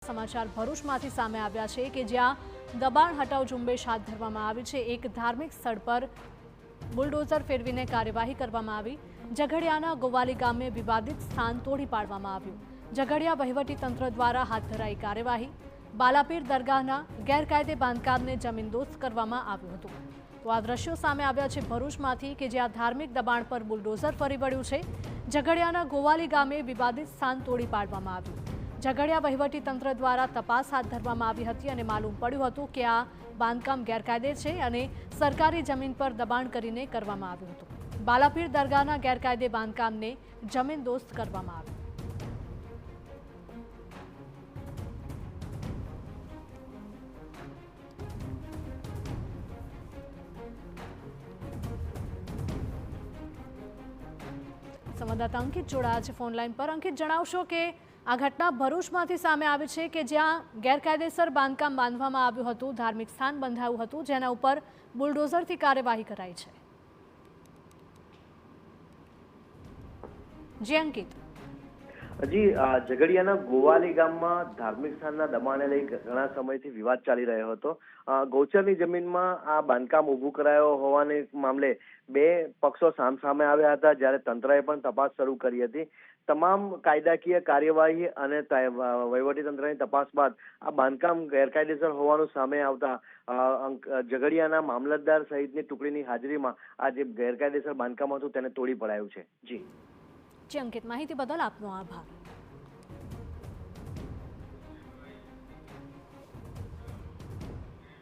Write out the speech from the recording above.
સમાચાર ભરૂચમાંથી સામે આવ્યા છે કે જ્યાં દબાણ હટાવ ઝુંબેશ હાથ ધરવામાં આવી છે। એક ધાર્મિક સ્થળ પર બુલડોઝર ફેરવીને કાર્યવાહી કરવામાં આવી। ઝઘડિયાના ગોવાલી ગામે વિવાદિત સ્થાન તોડી પાડવામાં આવ્યું। ઝઘડિયા વહીવટીતંત્ર દ્વારા હાથ ધરાઈ કાર્યવાહી। બાલાપીર દરગાહના ગેરકાયદે બાંધકામને જમીનદોસ્ત કરવામાં આવ્યું હતું। તો આ દ્રશ્યો સામે આવ્યા છે ભરૂચમાંથી કે જ્યાં ધાર્મિક દબાણ પર બુલડોઝર ફરી વળ્યું છે। ઝઘડિયાના ગોવાલી ગામે વિવાદિત સ્થાન તોડી પાડવામાં આવ્યું। ઝઘડિયા વહીવટીતંત્ર દ્વારા તપાસ હાથ ધરવામાં આવી હતી અને માલુમ પડ્યું હતું કે આ બાંધકામ ગેરકાયદે છે અને સરકારી જમીન પર દબાણ કરીને કરવામાં આવ્યું હતું। બાલાપીર દરગાહના ગેરકાયદે બાંધકામને જમીનદોસ્ત કરવામાં આવ્યું। સંવાદદાતા અંકિત જોડાયા છે ફોન લાઈન પર। અંકિત, જણાવશો કે આ ઘટના ભરૂચમાંથી સામે આવી છે કે જ્યાં ગેરકાયદેસર બાંધકામ બાંધવામાં આવ્યું હતું, ધાર્મિક સ્થાન બંધાયું હતું, જેના ઉપર બુલડોઝરથી કાર્યવાહી કરાઈ છે। જી અંકિત। હજી ઝઘડિયાના ગોવાલી ગામમાં ધાર્મિક સ્થાનના દબાણને લઈ ઘણા સમયથી વિવાદ ચાલી રહ્યો હતો। ગૌચરની જમીનમાં આ બાંધકામ ઊભું કરાયો હોવાને મામલે બે પક્ષો સામસામે આવ્યા હતા, જ્યારે તંત્રએ પણ તપાસ શરૂ કરી હતી। તમામ કાયદાકીય કાર્યવાહી અને વહીવટીતંત્રની તપાસ બાદ આ બાંધકામ ગેરકાયદેસર હોવાનું સામે આવતા ઝઘડિયાના મામલતદાર સહિતની ટુકડીની હાજરીમાં આ જે ગેરકાયદેસર બાંધકામ હતું તેને તોડી પડાયું છે। જી અંકિત, માહિતી બદલ આપનો આભાર।